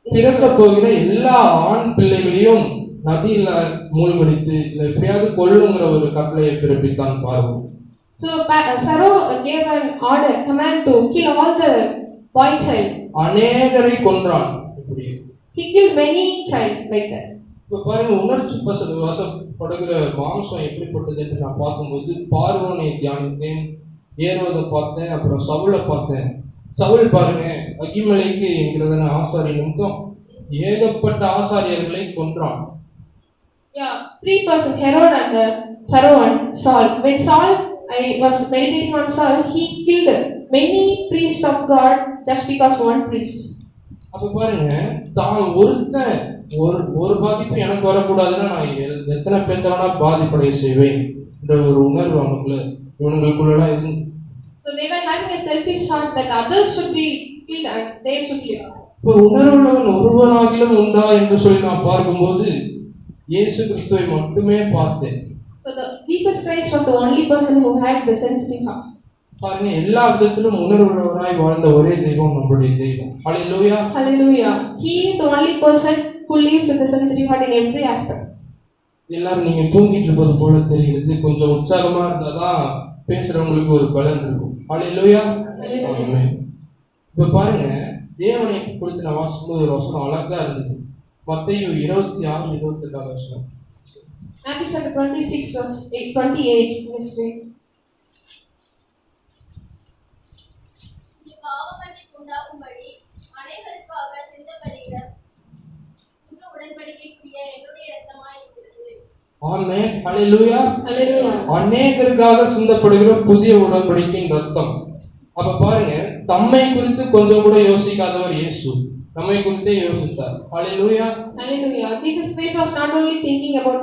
பிறக்க போகிற எல்லா ஆண் பிள்ளைகளையும் நதியில மூழ்கடித்து இல்லை எப்படியாவது கொல்லுங்கிற ஒரு கட்டளையை பிறப்பித்தான் பார்வோன். So Pharaoh gave an order, command to kill all the boy child. அநேகரை கொன்றான். இப்படி He killed many child like that. இப்ப பாருங்க, உணர்ச்சி வசப்படுகிற மாம்சம் எப்படிப்பட்டது என்று நான் பார்க்கும்போது பார்வோனை தியானித்தேன், ஏறுவதை பார்த்தேன், அப்புறம் சவுலை பார்த்தேன். சவுல் பாருங்க, அகிமலைக்கு என்கிறதான ஆசாரி நிமித்தம் ஏகப்பட்ட ஆசாரியர்களை கொன்றான். Yeah, 3 persons, Herod and Pharaoh and Saul. When Saul, I was meditating on Saul, he killed many priests of God just because one priest. அப்ப பாருங்க, தான் ஒருத்தன் ஒரு பாதிப்பு எனக்கு வரக்கூடாதுன்னா நான் எத்தனை பேர்த்தவனா பாதிப்படைய செய்வேன் என்ற ஒரு உணர்வு இவங்களுக்குள்ள இருந்து. So they were having a selfish thought that others should be killed and they should live. இப்போ உணர்வுள்ளவன் ஒருவனாகிலும் உண்டா என்று சொல்லி நான் பார்க்கும்போது இயேசு கிறிஸ்துவை மட்டுமே பார்த்தேன். So Jesus Christ was the only person who had the sensitive heart. பாருங்க, எல்லா விதத்திலும் உணர்வுள்ளவராய் வாழ்ந்த ஒரே தெய்வம் நம்முடைய தெய்வம். ஹல்லேலூயா. Hallelujah. He is the only person who lives with a sensitive heart in every aspect. எல்லாரும் நீங்க தூங்கிட்டு இருப்பது போல தெரிகிறது. கொஞ்சம் உற்சாகமா இருந்தாதான் பேசுறவங்களுக்கு ஒரு பலன் இருக்கும். ஹல்லேலூயா. ஆமென். இப்ப பாருங்க, தேவனை குறித்து நான் வாசிக்கும்போது ஒரு வசனம் அழகா இருந்தது. மத்தேயு 26:28 வசனம். Matthew chapter 26 verse 28. Let's read. உண்டாகும்படி அனைவருக்காக சிந்தப்படுகிற புது உடன்படிக்கைக்குரிய என்னுடைய இரத்தமாய் இருக்கிறது. ஆமென். ஹல்லேலூயா. Hallelujah. அநேகருக்காக சிந்தப்படுகிற புதிய உடன்படிக்கையின் ரத்தம். அப்ப பாருங்க, தம்மை குறித்து கொஞ்சம் கூட யோசிக்காதவர் இயேசு நம்மை குறித்தே யோசித்தார். ஹல்லேலூயா. Hallelujah. Jesus Christ was not only thinking about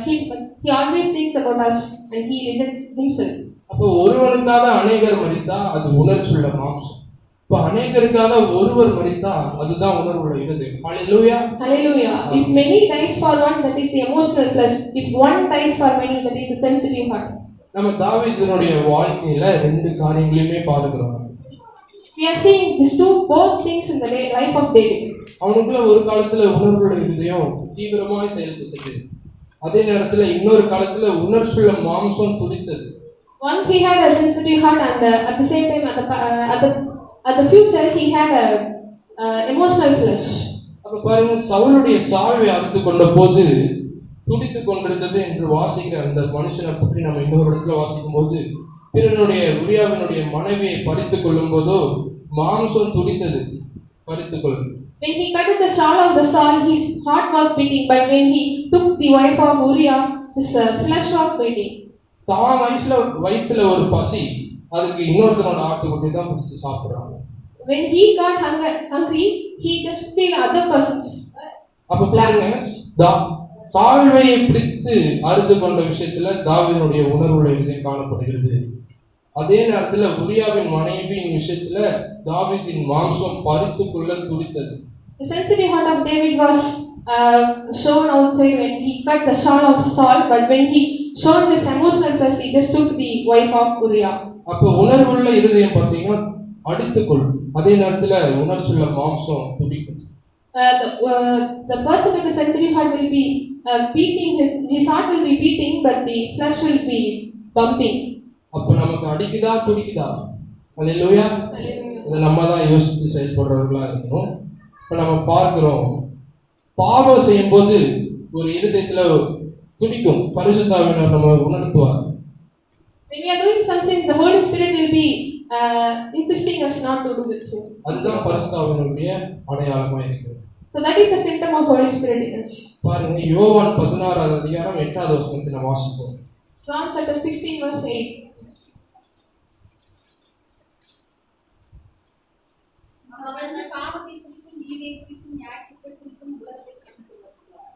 him, but he always thinks about us and he rejects himself. அப்ப ஒருவனுக்காக அநேகர் மரித்தா அது உணர்ச்சியுள்ள மாம்சம். இப்ப அநேகருக்காக ஒருவர் மரித்தா அதுதான் உணர்வுள்ள இருதயம். ஹல்லேலூயா. Hallelujah. If many dies for one, that is the emotional flesh. If one dies for many, that is the sensitive heart. நம்ம தாவீதுனுடைய வாழ்க்கையில ரெண்டு காரியங்களையுமே பார்க்கிறோம். We are seeing these both things in the life of David. அவனுக்குள்ள ஒரு காலத்துல உணர்வுள்ள இருதயம் தீவிரமாய் செயல்பட்டது, அதே நேரத்துல இன்னொரு காலத்துல உணர்ச்சியுள்ள மாம்சம் துடித்தது. Once he had a sensitive heart and at the same time at the future he had a emotional flesh. அப்ப பாருங்க, சவுலுடைய சால்வை அறுத்து கொண்ட போது துடித்து கொண்டிருந்தது என்று வாசிக்கிற அந்த மனுஷனை பற்றி நம்ம இன்னொரு இடத்துல வாசிக்கும் போது, பிறனுடைய உரியாவினுடைய மனைவியை பறித்துக் கொள்ளும் போதோ மாம்சம் துடித்தது, பறித்துக் கொள்ளும். When he cut the shawl of the Saul, his heart was beating, but when he took the wife of Uriah, his flesh was beating. தான் வயிற்றுல ஒரு பசி, அதுக்கு இன்னொருத்தனோட ஆட்டுக்குட்டி தான் பிடிச்சு சாப்பிடுறாங்க. When he got hungry, he just steal other persons. அப்ப பாருங்க, சால்வையை பிடித்து அறுத்து கொண்ட விஷயத்துல தாவீதுடைய உணர்வுள்ள இதயம் காணப்படுகிறது. அதே நேரத்துல உரியாவின் மனைவியின் விஷயத்துல தாவீதின் மாம்சம் பறித்துக்கொள்ள துடித்தது. The sensitive heart of David was shown outside when he cut the shawl of Saul, but when he showed his emotional flesh, he just took the wife of Uriah. அப்ப உணர்வுள்ள இருதயம் பார்த்தீங்கன்னா அடித்துக்கொள், அதே நேரத்துல உணர்ச்சியுள்ள மாம்சம் துடிக்கும். The person with the sensitive heart will be beating, his heart will be beating, but the flesh will be bumping. அப்ப நமக்கு அடிக்குதா துடிக்குதா? ஹல்லேலூயா. இதை நம்ம தான் யோசித்து செயல்படுறவர்களா இருக்கணும். இப்ப நம்ம பார்க்கிறோம், பாவம் செய்யும் போது ஒரு இருதயத்துல துடிக்கும், பரிசுத்த ஆவியானவர் நம்ம உணர்த்துவார். When we are doing some sins, the Holy Spirit will be insisting us not to do that sin. அதுதான் பரிசுத்தாவினுடைய அடையாளமா இருக்கிறது. So that is the symptom of Holy Spirit in us. பாருங்க யோவான் 16வது அதிகாரம் 8வது வசனத்தை நாம் வாசிப்போம். John chapter 16 verse 8. அவர்கள் பாவத்தை குறித்தும் நீதியை குறித்தும் நியாயத்தை குறித்தும் உலகத்தை கண்டுள்ளார்.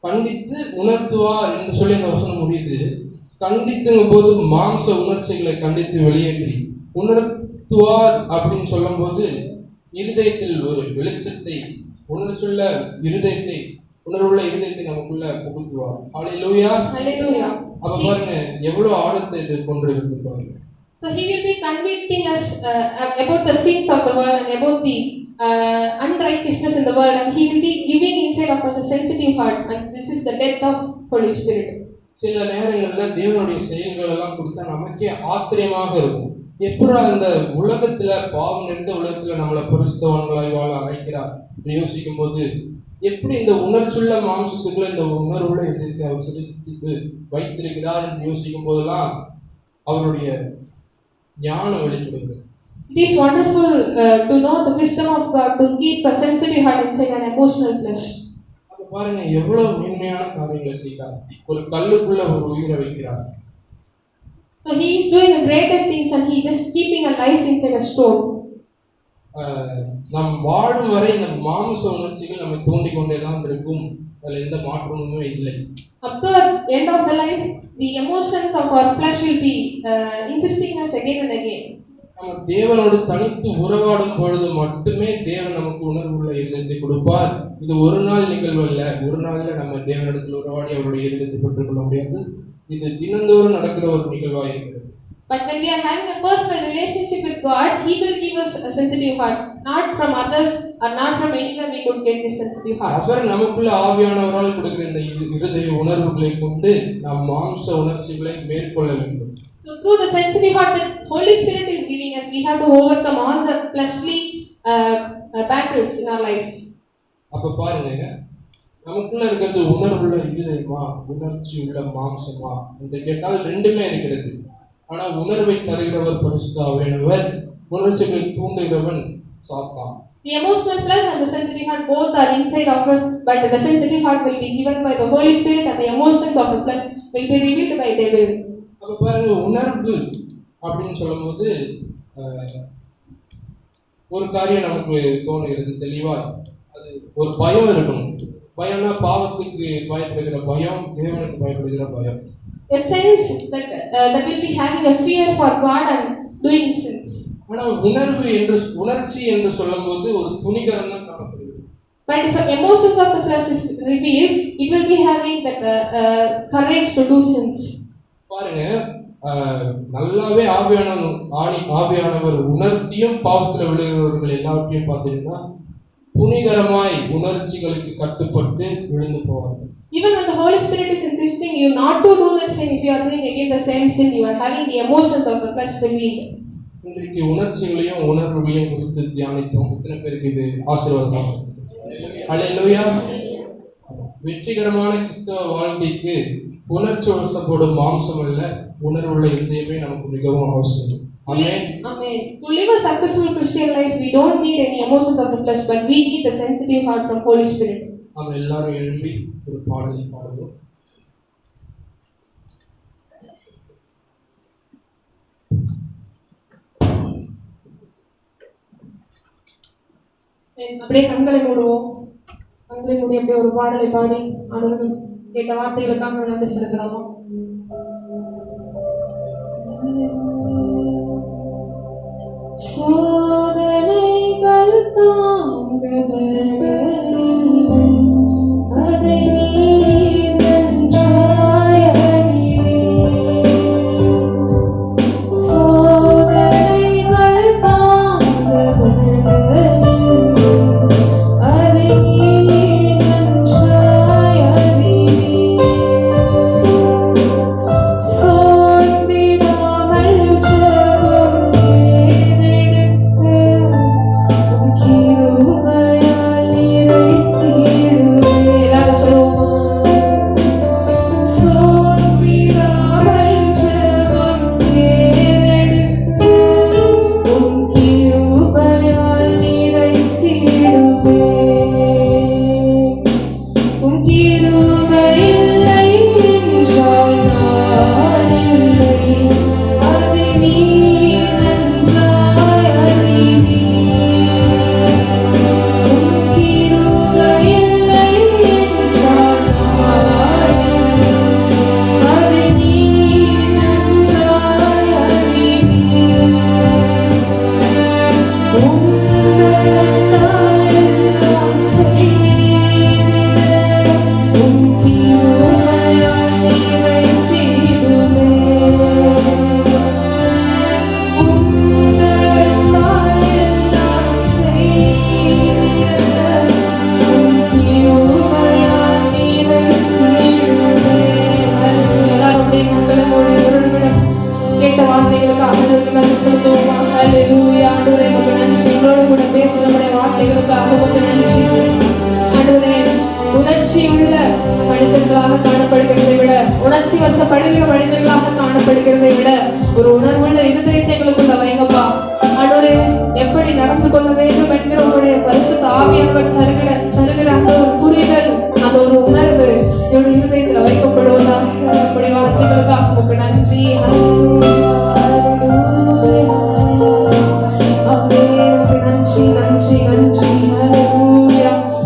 கண்டித்து உணர்த்துவார் என்று சொல்லி அந்த வசனம் முடியுது. கண்டித்துங்கும் போது மாம்ச உணர்ச்சிகளை கண்டித்து வெளியேற்றி உணர்த்துவார் அப்படின்னு சொல்லும் போது இருதயத்தில் ஒரு வெளிச்சத்தை உணர்வுள்ள இருதயத்தை நமக்குள்ள புகுத்துவார். ஹல்லேலூயா. Hallelujah. அப்ப பாருங்க எவ்வளவு ஆழத்தை இது கொண்டு இருக்கு பாருங்க. So he will be convicting us about the sins of the world and about the unrighteousness in the world, and he will be giving inside of us a sensitive heart, and this is the death of Holy Spirit. சில நேரங்கள்ல தேவனுடைய செயல்கள் எல்லாம் கொடுத்தா நமக்கே ஆச்சரியமாக இருக்கும். எப்படி அந்த உலகத்துல பாவம் நிறைந்த உலகத்துல நம்மளை பரிசுத்தவான்களாய் வாழ அழைக்கிறார் யோசிக்கும் போது எப்படி இந்த உணர்ச்சுள்ள மாம்சத்துக்குள்ள இந்த உணர்வுள்ள எதிர்த்து அவர் சிருஷ்டித்து வைத்திருக்கிறார் என்று யோசிக்கும் போதெல்லாம் அவருடைய ஞானம் வெளிப்படுகிறது. It is wonderful to know the wisdom of God to keep a sensitive heart inside an emotional flesh. அப்ப பாருங்க எவ்வளவு மேன்மையான காரியங்களை செய்கிறார். ஒரு கல்லுக்குள்ள ஒரு உயிரை வைக்கிறார். So he is doing greater things and he just keeping a life inside a stone. நம் வாழும் வரை இந்த மாம்ச உணர்ச்சிகள் நம்மை தூண்டிக் கொண்டேதான் இருக்கும். அதில் எந்த மாற்றமுமே இல்லை. Up to the end of the life, the emotions of our flesh will be insisting us again and again. நம்ம தேவனோடு தனித்து உறவாடும் பொழுது மட்டுமே தேவன் நமக்கு உணர்வுள்ள இருதயத்தை கொடுப்பார். இது ஒரு நாள் நிகழ்வு அல்ல. ஒரு நாள்ல நம்ம தேவனிடத்தில் உறவாடி அவருடைய இருதயத்தை பெற்றுக்கொள்ள முடியாது. இது தினந்தோறும் நடக்கிற ஒரு நிகழ்வாக இருக்கிறது. But when we are having a personal relationship with God, he will give us a sensitive heart, not from others or not from anywhere we could get this sensitive heart. அவர் நமக்குள்ள ஆவியானவரால் கொடுக்கிற இந்த இருதய உணர்வுகளை கொண்டு நாம் மாம்ச உணர்ச்சிகளை மேற்கொள்ள வேண்டும். So through the sensitive heart that Holy Spirit is giving us, we have to overcome all the fleshly battles in our lives. அப்ப பாருங்க நமக்குள்ள இருக்கிறது உணர்வுள்ள இருதயமா உணர்ச்சி உள்ள மாம்சமா என்று கேட்டால் ரெண்டுமே இருக்கிறது. ஆனா உணர்வை தருகிறவர் பரிசுத்த ஆவியானவர், உணர்ச்சிகளை தூண்டுகிறவன் சாத்தான். The emotional flesh and the sensitive heart both are inside of us, but the sensitive heart will be given by the Holy Spirit and the emotions of the flesh will be revealed by devil. அப்ப பாருங்க உணர்வு அப்படின்னு சொல்லும்போது ஒரு காரியம் நமக்கு தோணுகிறது தெளிவா. அது ஒரு பயம் இருக்கணும். பயம்னா பாவத்துக்கு பயப்படுகிற பயம், தேவனுக்கு பயப்படுகிற பயம். A sense that will be having a fear for God and doing sins. ஆனா உணர்ச்சி என்று சொல்லும்போது ஒரு துணிகரம் தான் காணப்படுகிறது. But if emotions of the flesh is revealed, it will be having that courage to do sins. பாருங்க நல்லாவே ஆவியானவர் உணர்த்தியும் பாவத்துல விழுகிறவர்கள் எல்லாத்தையும் பார்த்தீங்கன்னா துணிகரமாய் உணர்ச்சிகளுக்கு கட்டுப்பட்டு விழுந்து போவார்கள். Even when the Holy Spirit is insisting you not to do that sin, if you are doing again the same sin, you are having the emotions of the flesh revealed. இன்றைக்கு உணர்ச்சிகளையும் உணர்வுகளையும் குறித்து தியானித்தோம். எத்தனை பேருக்கு இது ஆசீர்வாதமாக இருக்கு? ஹல்லேலூயா. வெற்றிகரமான கிறிஸ்தவ வாழ்க்கைக்கு உணர்ச்சி வசப்படும் மாம்சம் அல்ல, உணர்வுள்ள இருதயமே நமக்கு மிகவும் அவசியம். ஆமென். Amen. To live a successful Christian life, we don't need any emotions of the flesh, but we need the sensitive heart from Holy Spirit. நாம் எல்லாரும் எழும்பி ஒரு பாடலை பாடுவோம். அப்படியே கண்களை மூடுவோம். கண்களை மூடி அப்படியே ஒரு பாடலை பாடி ஆண்டவர்கள் கேட்ட வார்த்தைகளுக்காக நன்றி செலுத்தலாமா? சோதனைகள் தாங்கவில்லை, அதை நீர் நன்றாய் அறிவீர். சோதனைகள் தாங்கவில்லை, அதை நீர் நன்றாய் அறிவீர். சோர்ந்திடாமல் ஜெபம் ஏறெடுத்து கிருபையால் வசப்படுகிற மனிதர்களாக காணப்படுகிறதை விட ஒரு உணர்வுள்ள இருதயத்தை எங்களுக்குள்ள வைங்கப்பா. ஆண்டவரே, எப்படி நடந்து கொள்ள வேண்டும் என்கிற உங்களுடைய பரிசுத்த ஆவியானவர் தருகிற அந்த ஒரு புரிதல், அந்த ஒரு உணர்வு என்னுடைய இருதயத்துல வைக்கப்படுவதாக. அப்படி வார்த்தைகளுக்காக உங்களுக்கு நன்றி. நன்றி நன்றி நன்றி.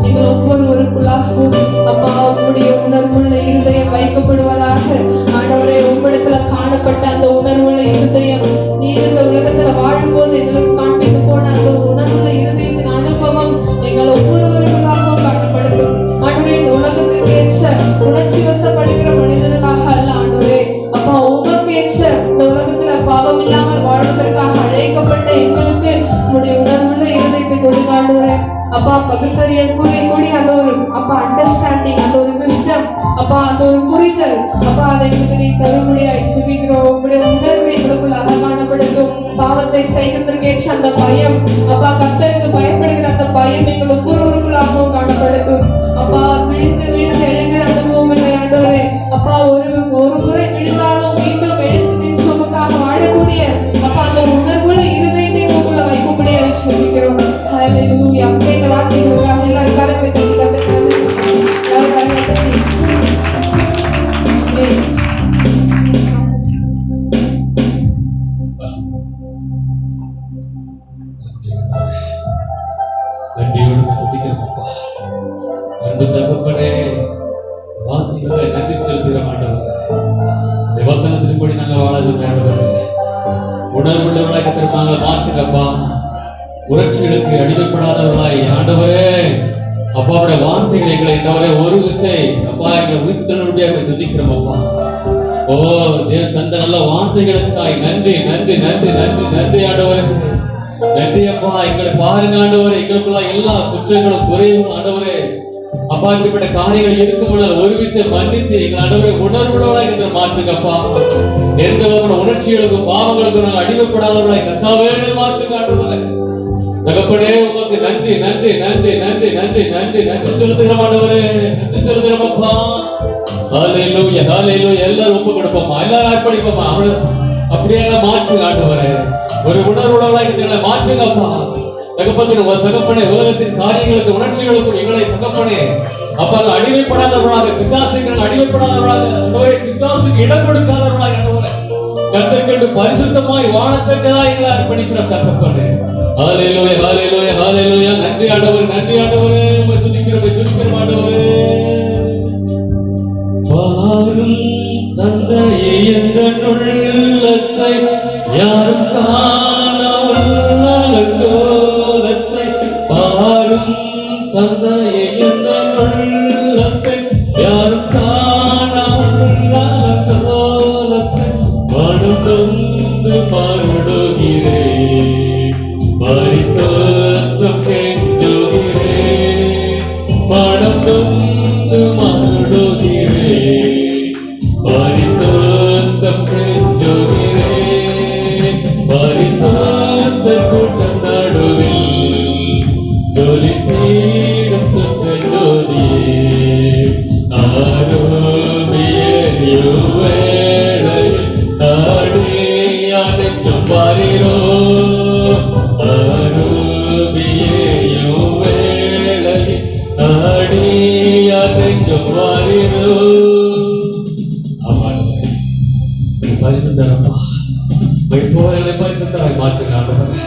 எங்கள் ஒவ்வொருவருக்குள்ளாகவும் அப்பா உங்களுடைய உணர்வுள்ள இருதயம் வைக்கப்படுவதாக. ஆண்டவரே, உங்களிடத்துல காணப்பட்ட அந்த உணர்வுள்ள இருதயம், நீர் இந்த உலகத்துல வாழும்போது எங்களுக்கு காண்பித்து போன அந்த உணர்வுள்ள இருதயத்தின் அனுபவம் எங்கள் ஒவ்வொருவருக்குள்ளாகவும் காணப்படுத்தும். ஆண்டவரே, இந்த உலகத்திற்கு ஏற்ற உணர்ச்சி வசப்படுகிற மனிதர்களாக அல்ல ஆண்டவரே, அப்பா உமக்கு ஏற்ற இந்த உலகத்துல பாவம் இல்லாமல் வாழ்வதற்காக அழைக்கப்பட்ட எங்களுக்கு உங்களுடைய உணர்வுள்ள இருதயத்தை கொடுங்க ஆண்டவரே. அப்பா பகுத்தறியல் கூடிய அந்த ஒரு அப்பா அண்டர்ஸ்டாண்டிங், அந்த ஒரு விஸ்டம், அப்பா அந்த ஒரு புரிதல், அப்பா அதை எங்களுக்கு நீ தரும்படியாய் ஜெபிக்கிறோம். உங்களுடைய உணர்வு எங்களுக்குள்ளாக காணப்படுத்தும். பாவத்தை செய்வதற்கு ஏற்ற அந்த பயம், அப்பா கர்த்தருக்கு பயப்படுகிற அந்த பயம் எங்கள் ஒவ்வொருவருக்குள்ளாகவும் காணப்படுத்தும். அப்பா விழுந்து விழுந்து எழுகிற அனுபவம் இல்லை ஆண்டவரே. அப்பா ஒரு முறை விழுந்தாலும் மீண்டும் எழுந்து நின்று உமக்காக வாழக்கூடிய அப்பா அந்த உணர்வுள்ள இருதயத்தை உங்களுக்குள்ள வைக்கும்படியாய் ஜெபிக்கிறோம். ஹல்லேலூயா. கேட்ட வார்த்தைகளுக்காக எல்லாரும் கரங்களை தட்டி நன்றியோடு துதிக்கிறோம். அன்பு தகப்பனே, வார்த்தைகளை நன்றி செலுத்துகிற ஆண்டவரே, வசனத்தின்படி நாங்கள் வாழ வேண்டும். உணர்வுள்ளவர்களாய் கத்திரமாக மாற்றுங்கப்பா. உணர்ச்சிகளுக்கு அடிமைப்படாதவர்களாய் ஆண்டவரே, அப்பாவுடைய வார்த்தைகளை எங்களை ஆண்டவரே ஒரு விசை அப்பா எங்களை உயிர்த்தனுடைய துதிக்கிறோம் அப்பா. ஓ தேவ தந்த நல்ல வார்த்தைகளுக்காய் நன்றி நன்றி நன்றி நன்றி நன்றி ஆண்டவரே. நன்றி அப்பா. எங்களை பாருங்க ஆண்டவரே, எங்களுக்குள்ள எல்லா குற்றங்களும் குறைவும் ஆண்டவரே அப்பா இப்படிப்பட்ட காரியங்கள் இருக்கும் ஒரு விஷயம் மன்னித்து எங்கள் ஆண்டவரை உணர்வுள்ளவர்களாய் எங்களை மாற்றுங்கப்பா. எந்த உணர்ச்சிகளுக்கும் பாவங்களுக்கும் நாங்கள் அடிமைப்படாதவர்களாய் கர்த்தாவே மாற்றுங்க ஆண்டவரே. தகப்பனே, உமக்கு நன்றி நன்றி நன்றி நன்றி நன்றி நன்றி நன்றி செலுத்துகிறோம் ஆண்டவரே, நன்றி செலுத்துகிறோம் அப்பா. ஹல்லேலூயா ஹல்லேலூயா. எல்லாரும் ஒப்பு கொடுப்போமா, எல்லாரும் அர்ப்பணிப்போமா. அப்படியே மாற்றுங்க ஆண்டவரே. ஒரு உணர்வுள்ளவர்களாய் எங்களை மாற்றுங்கப்பா. தகப்பனே, உலகத்தின் காரியங்களுக்கு உணர்ச்சிகளுக்கும் எங்களை தகப்பனே அப்பா அடிமைப்படாதவர்களாக, பிசாசுக்கு அடிமைப்படாதவர்களாக, பிசாசுக்கு இடம் கொடுக்காதவர்களாக கர்த்தருக்கு பரிசுத்தமாய் வாழத்தக்கதாக எங்களை அர்ப்பணிக்கிற தகப்பனே. ஹல்லேலூயா ஹல்லேலூயா ஹல்லேலூயா. நன்றி ஆண்டவரே, நன்றி ஆண்டவரே. உம்மை துதிக்கிறோம் ஆண்டவரே. பாரும் தந்தையே, எங்கள் உள்ளத்தை யாரும் காணாமல் கோலத்தை, பாரும் தந்தையே, எங்கள் உள்ளத்தை யாரும் காணாமல் கோலத்தை, மனதொன்று மருடுகிறே, பரிசுத்தம் கெஞ்சுகிறே, மனதொன்று மருடுகிறே, பரிசுத்தம் கெஞ்சுகிறே, பரிசுத்த கூட்டம் நடுவில் ஜொலி தீடும் சுத்த ஜோதியே, ஆரோபியே யுவேளையில் ஆடியானைக்கும் பாரிரோ, ஆரோபியே யுவேளையில் ஆடியானைக்கும் பாரிரோ. பரிசுத்தரப்பா, போல பரிசுத்தராய் மாற்றுங்க ஆண்டவரே.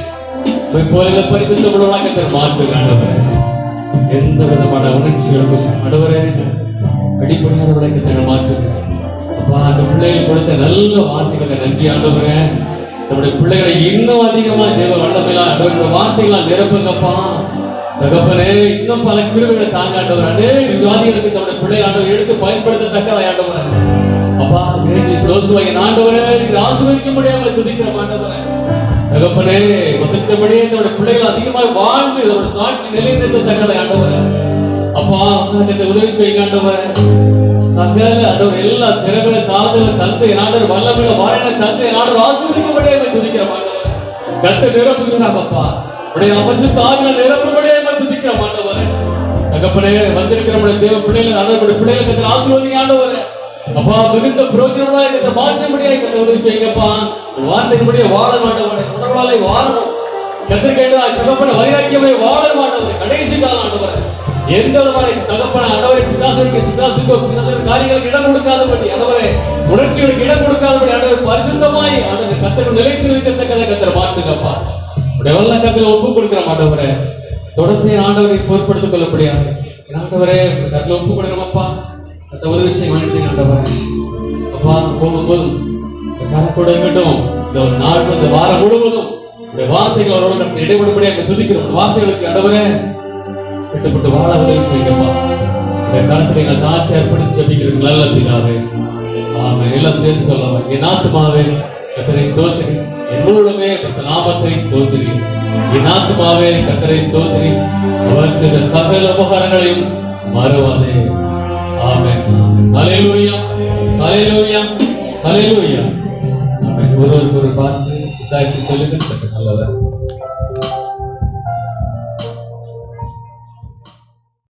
போல பரிசுத்தவர்களாக மாற்றுங்க ஆண்டவரே. எந்த விதமான உணர்ச்சிகளுக்கும் ஆண்டவரே அடிப்படையானவர்களை மாற்றுங்க அப்பா. அந்த பிள்ளைகள் கொடுத்த நல்ல வார்த்தைகளை நன்றி ஆண்டவரே. நம்முடைய பிள்ளைகளை இன்னும் அதிகமா தேவ வல்லமையில ஆண்டவருடைய வார்த்தைகளால் நிரப்புங்கப்பா. தகப்பனே, இன்னும் பல கிருபைகளை தாங்க ஆண்டவர். அநேக ஜாதிகளுக்கு நம்முடைய பிள்ளை ஆண்டவர் எடுத்து பயன்படுத்தத்தக்கதாய் ஆண்டவர் அப்பா. ஆண்டவரே, நீங்க ஆசீர்வதிக்க முடியாமல் துதிக்கிற ஆண்டவரே. தகப்பனே, வசத்தபடியே நம்முடைய பிள்ளைகள் அதிகமாக வாழ்ந்து நம்முடைய சாட்சி நிலைநிறுத்தத்தக்கதாய் ஆண்டவரே அப்பா. இந்த உதவி செய்யுங்க ஆண்டவரே. சகல ஆண்டவர் எல்லா திறமைகளை தாழ்ந்தல தந்தை ஆண்டவர் வல்லமையில வாழை தந்தை ஆண்டவர் ஆசீர்வதிக்க முடியாமல் துதிக்கிற ஆண்டவரே. கர்த்தர் நிரப்புகிறார் அப்பா. உடைய பரிசுத்த ஆவியால் நிரப்ப முடியாமல் துதிக்கிற ஆண்டவரே. தகப்பனே, வந்திருக்கிற நம்முடைய தேவ பிள்ளைகள் ஆண்டவருடைய பிள்ளைகளை கர்த்தர் ஆசீர்வதிங்க ஆண்டவரே அப்பா மிகுந்த பிரயோஜனமுள்ள கத்த மாற்றப்படியாக கத்த உதவி செய்யுங்கப்பா. வார்த்தையின்படியே வாழ மாட்டவரை உணர்வாலே வாழணும். கத்திரிக்கா தகப்பன வைராக்கியமே வாழ மாட்டவரை கடைசி காலம் ஆண்டவரை எந்த விதமான தகப்பன ஆண்டவரை பிசாசுக்கு காரியங்களுக்கு இடம் கொடுக்காதபடி ஆண்டவரை உணர்ச்சிகளுக்கு இடம் கொடுக்காதபடி ஆண்டவர் பரிசுத்தமாய் ஆண்டவர் கத்தரை நிலைத்து வைக்கத்தக்கதை கத்தரை மாற்றுங்கப்பா. உடைய வல்ல கத்தரை ஒப்புக் கொடுக்கிற மாட்டவரை தொடர்ந்து ஆண்டவரை பொருட்படுத்திக் கொள்ளப்படியாது. ஆண்டவரே கத்தரை ஒப்புக் கொடுக்கிறோமப்பா. கத்த உதவி செய்ய வேண்டியது ஆண்டவரை அப்பா. போகும்போதும் கரத்தோட இருக்கட்டும். இந்த நாள் இந்த வாரம் முழுவதும் வார்த்தைகள் அவரோடு நமக்கு இடைபடும்படியாக துதிக்கிறோம். வார்த்தைகளுக்கு ஆண்டவரே கட்டுப்பட்டு வாழ உதவி செய்யப்பா. கருத்தை எங்கள் தாழ்த்தி அர்ப்பணித்து ஜெபிக்கிறோம் நல்ல பிதாவே. ஆமென். எல்லாம் சேர்ந்து சொல்லலாம். என் ஆத்துமாவே கர்த்தரை ஸ்தோத்திரி, என் முழுவதுமே நாமத்தை ஸ்தோத்திரி. என் ஆத்துமாவே கர்த்தரை ஸ்தோத்திரி, அவர் செய்த சகல உபகாரங்களையும் மறவாதே. ஆமென். ஹல்லேலூயா, ஹல்லேலூயா, ஹல்லேலூயா. ஆமென். ஒருவருக்கு ஒரு பார்த்து விசாரித்து சொல்லுங்கள். நல்லவர்.